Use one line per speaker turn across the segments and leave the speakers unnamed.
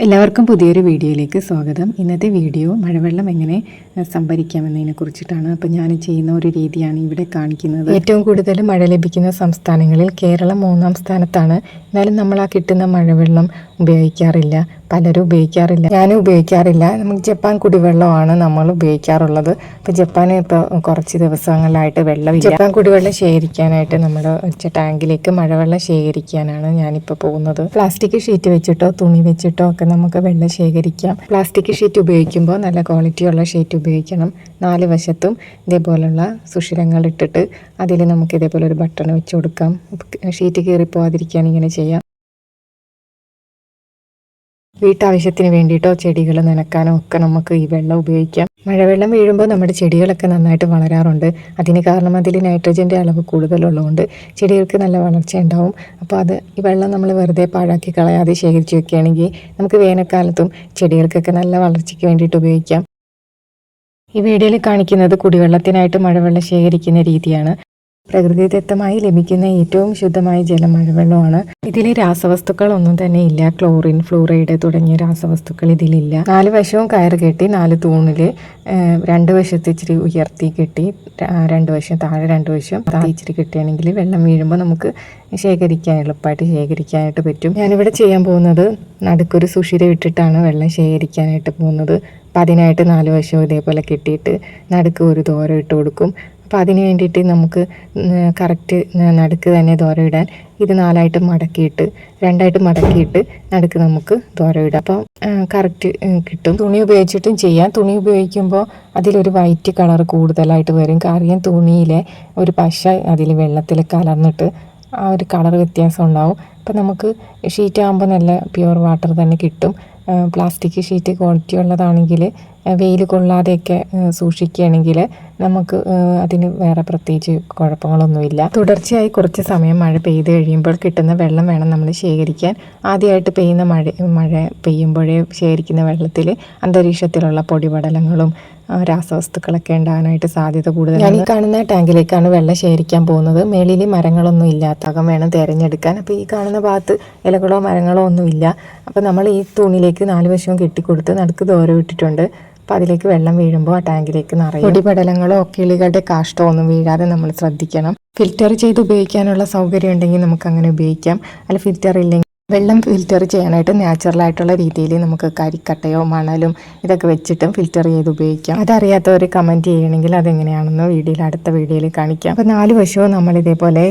എല്ലാവർക്കും പുതിയൊരു വീഡിയോയിലേക്ക് സ്വാഗതം. ഇന്നത്തെ വീഡിയോ മഴവെള്ളം എങ്ങനെ സംഭരിക്കാമെന്നതിനെ കുറിച്ചിട്ടാണ്. അപ്പോൾ ഞാൻ ചെയ്യുന്ന ഒരു രീതിയാണ് ഇവിടെ കാണിക്കുന്നത്. ഏറ്റവും കൂടുതൽ മഴ ലഭിക്കുന്ന സംസ്ഥാനങ്ങളിൽ കേരളം 3-ാം സ്ഥാനത്താണ്. എന്നാലും നമ്മൾ ആ കിട്ടുന്ന മഴവെള്ളം ഉപയോഗിക്കാറില്ല, പലരും ഉപയോഗിക്കാറില്ല. ഞാനും ഉപയോഗിക്കാറില്ല. നമുക്ക് ജപ്പാൻ കുടിവെള്ളമാണ് നമ്മൾ ഉപയോഗിക്കാറുള്ളത്. ഇപ്പോൾ ജപ്പാന് ഇപ്പോൾ കുറച്ച് ദിവസങ്ങളിലായിട്ട് വെള്ളമില്ല. ജപ്പാൻ കുടിവെള്ളം ശേഖരിക്കാനായിട്ട് നമ്മുടെ വെച്ച ടാങ്കിലേക്ക് മഴവെള്ളം ശേഖരിക്കാനാണ് ഞാനിപ്പോൾ പോകുന്നത്. പ്ലാസ്റ്റിക് ഷീറ്റ് വെച്ചിട്ടോ തുണി വെച്ചിട്ടോ ഒക്കെ നമുക്ക് വെള്ളം ശേഖരിക്കാം. പ്ലാസ്റ്റിക് ഷീറ്റ് ഉപയോഗിക്കുമ്പോൾ നല്ല ക്വാളിറ്റിയുള്ള ഷീറ്റ് ഉപയോഗിക്കണം. 4 വശത്തും ഇതേപോലുള്ള സുഷിരങ്ങൾ ഇട്ടിട്ട് അതിൽ നമുക്ക് ഇതേപോലെ ഒരു ബട്ടൺ വെച്ച് കൊടുക്കാം. ഷീറ്റ് കീറിപ്പോവാതിരിക്കാൻ ഇങ്ങനെ ചെയ്യാം. വീട്ടാവശ്യത്തിന് വേണ്ടിയിട്ടോ ചെടികൾ നനയ്ക്കാനോ ഒക്കെ നമുക്ക് ഈ വെള്ളം ഉപയോഗിക്കാം. മഴവെള്ളം വീഴുമ്പോൾ നമ്മുടെ ചെടികളൊക്കെ നന്നായിട്ട് വളരാറുണ്ട്. അതിന് കാരണം അതിൽ നൈട്രജൻ്റെ അളവ് കൂടുതലുള്ളതുകൊണ്ട് ചെടികൾക്ക് നല്ല വളർച്ച ഉണ്ടാവും. അപ്പോൾ ഈ വെള്ളം നമ്മൾ വെറുതെ പാഴാക്കി കളയാതെ ശേഖരിച്ച് വെക്കുകയാണെങ്കിൽ നമുക്ക് വേനൽക്കാലത്തും ചെടികൾക്കൊക്കെ നല്ല വളർച്ചയ്ക്ക് വേണ്ടിയിട്ട് ഉപയോഗിക്കാം. ഈ വീഡിയോയിൽ കാണിക്കുന്നത് കുടിവെള്ളത്തിനായിട്ട് മഴവെള്ളം ശേഖരിക്കുന്ന രീതിയാണ്. പ്രകൃതിദത്തമായി ലഭിക്കുന്ന ഏറ്റവും ശുദ്ധമായ ജലം മഴവെള്ളമാണ്. ഇതിൽ രാസവസ്തുക്കൾ ഒന്നും തന്നെ ഇല്ല. ക്ലോറിൻ, ഫ്ലൂറൈഡ് തുടങ്ങിയ രാസവസ്തുക്കൾ ഇതിലില്ല. 4 വശവും കയറ് കെട്ടി 4 തൂണിൽ 2 വശത്ത് ഇച്ചിരി ഉയർത്തി കെട്ടി 2 വശം താഴെ 2 വശം ഇച്ചിരി കെട്ടിയാണെങ്കിൽ വെള്ളം വീഴുമ്പോൾ നമുക്ക് എളുപ്പമായിട്ട് ശേഖരിക്കാനായിട്ട് പറ്റും. ഞാനിവിടെ ചെയ്യാൻ പോകുന്നത് നടുക്കൊരു സുഷിരം ഇട്ടിട്ടാണ് വെള്ളം ശേഖരിക്കാനായിട്ട് പോകുന്നത്. അപ്പം അതിനായിട്ട് 4 വശവും ഇതേപോലെ കെട്ടിയിട്ട് നടുക്ക് ഒരു ദോരം ഇട്ട് കൊടുക്കും. അപ്പോൾ അതിന് വേണ്ടിയിട്ട് നമുക്ക് കറക്റ്റ് നടുക്ക് തന്നെ ദോരം ഇടാൻ ഇത് 4ആയിട്ട് മടക്കിയിട്ട് 2ആയിട്ട് മടക്കിയിട്ട് നടുക്ക് നമുക്ക് ദോരം ഇടാം. അപ്പം കറക്റ്റ് കിട്ടും. തുണി ഉപയോഗിച്ചിട്ടും ചെയ്യാം. തുണി ഉപയോഗിക്കുമ്പോൾ അതിലൊരു വൈറ്റ് കളർ കൂടുതലായിട്ട് വരും. കാര്യം തുണിയിലെ ഒരു പശ അതിൽ വെള്ളത്തിൽ കലർന്നിട്ട് ആ ഒരു കളർ വ്യത്യാസം ഉണ്ടാവും. അപ്പം നമുക്ക് ഷീറ്റ് ആകുമ്പോൾ നല്ല പ്യുവർ വാട്ടർ തന്നെ കിട്ടും. പ്ലാസ്റ്റിക് ഷീറ്റ് ക്വാളിറ്റി ഉള്ളതാണെങ്കിൽ വെയിൽ കൊള്ളാതെയൊക്കെ സൂക്ഷിക്കുകയാണെങ്കിൽ നമുക്ക് അതിന് വേറെ പ്രത്യേകിച്ച് കുഴപ്പങ്ങളൊന്നുമില്ല. തുടർച്ചയായി കുറച്ച് സമയം മഴ പെയ്ത് കഴിയുമ്പോൾ കിട്ടുന്ന വെള്ളം വേണം നമ്മൾ ശേഖരിക്കാൻ. ആദ്യമായിട്ട് പെയ്യുന്ന മഴ പെയ്യുമ്പോഴേ ശേഖരിക്കുന്ന വെള്ളത്തിൽ അന്തരീക്ഷത്തിലുള്ള പൊടിപടലങ്ങളും രാസവസ്തുക്കളൊക്കെ ഉണ്ടാകാനായിട്ട് സാധ്യത കൂടുതലാണ്. ഞാൻ ഈ കാണുന്ന ടാങ്കിലേക്കാണ് വെള്ളം ശേഖരിക്കാൻ പോകുന്നത്. മേളിൽ മരങ്ങളൊന്നും ഇല്ലാത്ത അകം വേണം തിരഞ്ഞെടുക്കാൻ. അപ്പോൾ ഈ കാണുന്ന ഭാഗത്ത് ഇലകളോ മരങ്ങളോ ഒന്നും ഇല്ല. അപ്പോൾ നമ്മൾ ഈ തുണിയിലേക്ക് 4 വശവും കെട്ടിക്കൊടുത്ത് നടുക്ക് ദോരം ഇട്ടിട്ടുണ്ട്. അപ്പോൾ അതിലേക്ക് വെള്ളം വീഴുമ്പോൾ ആ ടാങ്കിലേക്ക് നിറയും. പൊടിപടലങ്ങളോ കിളികളുടെ കാഷ്ടമോ ഒന്നും വീഴാതെ നമ്മൾ ശ്രദ്ധിക്കണം. ഫിൽറ്റർ ചെയ്ത് ഉപയോഗിക്കാനുള്ള സൗകര്യം ഉണ്ടെങ്കിൽ നമുക്ക് അങ്ങനെ ഉപയോഗിക്കാം. അല്ല ഫിൽറ്റർ ഇല്ലെങ്കിൽ വെള്ളം ഫിൽറ്റർ ചെയ്യാനായിട്ട് നാച്ചുറലായിട്ടുള്ള രീതിയിൽ നമുക്ക് കരിക്കട്ടയോ മണലും ഇതൊക്കെ വെച്ചിട്ടും ഫിൽറ്റർ ചെയ്ത് ഉപയോഗിക്കാം. അതറിയാത്തവർ കമൻറ്റ് ചെയ്യണമെങ്കിൽ അതെങ്ങനെയാണെന്ന് അടുത്ത വീഡിയോയിൽ കാണിക്കാം. അപ്പോൾ 4 വശവും നമ്മൾ ഇതേപോലെ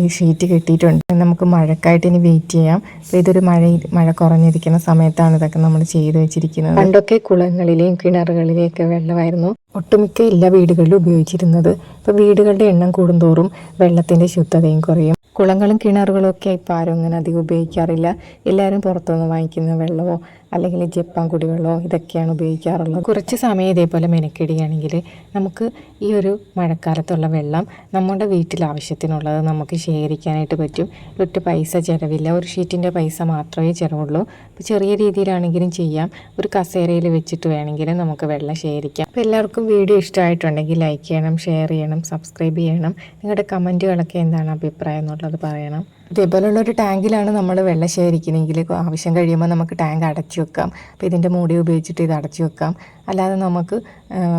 ഈ ഷീറ്റ് കെട്ടിയിട്ടുണ്ട്. നമുക്ക് മഴക്കായിട്ട് ഇനി വെയിറ്റ് ചെയ്യാം. അപ്പോൾ ഇതൊരു മഴ കുറഞ്ഞിരിക്കുന്ന സമയത്താണ് ഇതൊക്കെ നമ്മൾ ചെയ്ത് വെച്ചിരിക്കുന്നത്. പണ്ടൊക്കെ കുളങ്ങളിലെയും കിണറുകളിലെയും ഒക്കെ വെള്ളമായിരുന്നു ഒട്ടുമിക്ക എല്ലാ വീടുകളിലും ഉപയോഗിച്ചിരുന്നത്. ഇപ്പോൾ വീടുകളുടെ എണ്ണം കൂടുന്തോറും വെള്ളത്തിൻ്റെ ശുദ്ധതയും കുറയും. കുളങ്ങളും കിണറുകളും ഒക്കെ ഇപ്പോൾ ആരും അങ്ങനെ അധികം ഉപയോഗിക്കാറില്ല. എല്ലാവരും പുറത്തുനിന്ന് വാങ്ങിക്കുന്ന വെള്ളമോ അല്ലെങ്കിൽ ജപ്പാൻ കുടിവെള്ളമോ ഇതൊക്കെയാണ് ഉപയോഗിക്കാറുള്ളത്. കുറച്ച് സമയം ഇതേപോലെ മെനക്കെടുകയാണെങ്കിൽ നമുക്ക് ഈ ഒരു മഴക്കാലത്തുള്ള വെള്ളം നമ്മുടെ വീട്ടിൽ ആവശ്യത്തിനുള്ളത് നമുക്ക് ശേഖരിക്കാനായിട്ട് പറ്റും. ഒറ്റ പൈസ ചിലവില്ല. ഒരു ഷീറ്റിൻ്റെ പൈസ മാത്രമേ ചിലവുള്ളൂ. അപ്പോൾ ചെറിയ രീതിയിലാണെങ്കിലും ചെയ്യാം. ഒരു കസേരയിൽ വെച്ചിട്ട് വേണമെങ്കിലും നമുക്ക് വെള്ളം ശേഖരിക്കാം. അപ്പോൾ എല്ലാവർക്കും വീഡിയോ ഇഷ്ടമായിട്ടുണ്ടെങ്കിൽ ലൈക്ക് ചെയ്യണം, ഷെയർ ചെയ്യണം, സബ്സ്ക്രൈബ് ചെയ്യണം. നിങ്ങളുടെ കമൻറ്റുകളൊക്കെ എന്താണ് അഭിപ്രായം എന്നുള്ളത് പറയണം. ഇതേപോലുള്ളൊരു ടാങ്കിലാണ് നമ്മൾ വെള്ളം ശേഖരിക്കണമെങ്കിൽ ആവശ്യം കഴിയുമ്പോൾ നമുക്ക് ടാങ്ക് അടച്ചു വെക്കാം. അപ്പോൾ ഇതിൻ്റെ മൂടി ഉപയോഗിച്ചിട്ട് ഇത് അടച്ചു വെക്കാം. അല്ലാതെ നമുക്ക്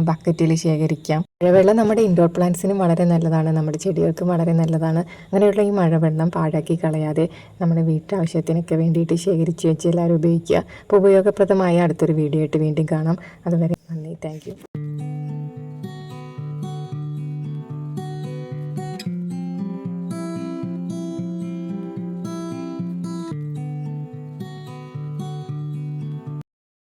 ബക്കറ്റിൽ ശേഖരിക്കാം. മഴവെള്ളം നമ്മുടെ ഇൻഡോർ പ്ലാന്റ്സിനും വളരെ നല്ലതാണ്, നമ്മുടെ ചെടികൾക്കും വളരെ നല്ലതാണ്. അങ്ങനെയുള്ള ഈ മഴവെള്ളം പാഴാക്കി കളയാതെ നമ്മുടെ വീട്ടാവശ്യത്തിനൊക്കെ വേണ്ടിയിട്ട് ശേഖരിച്ച് വെച്ച് എല്ലാവരും ഉപയോഗിക്കുക. അപ്പോൾ ഉപയോഗപ്രദമായ അടുത്തൊരു വീഡിയോ ആയിട്ട് വീണ്ടും കാണാം. അതുവരെ നന്ദി. Thank you.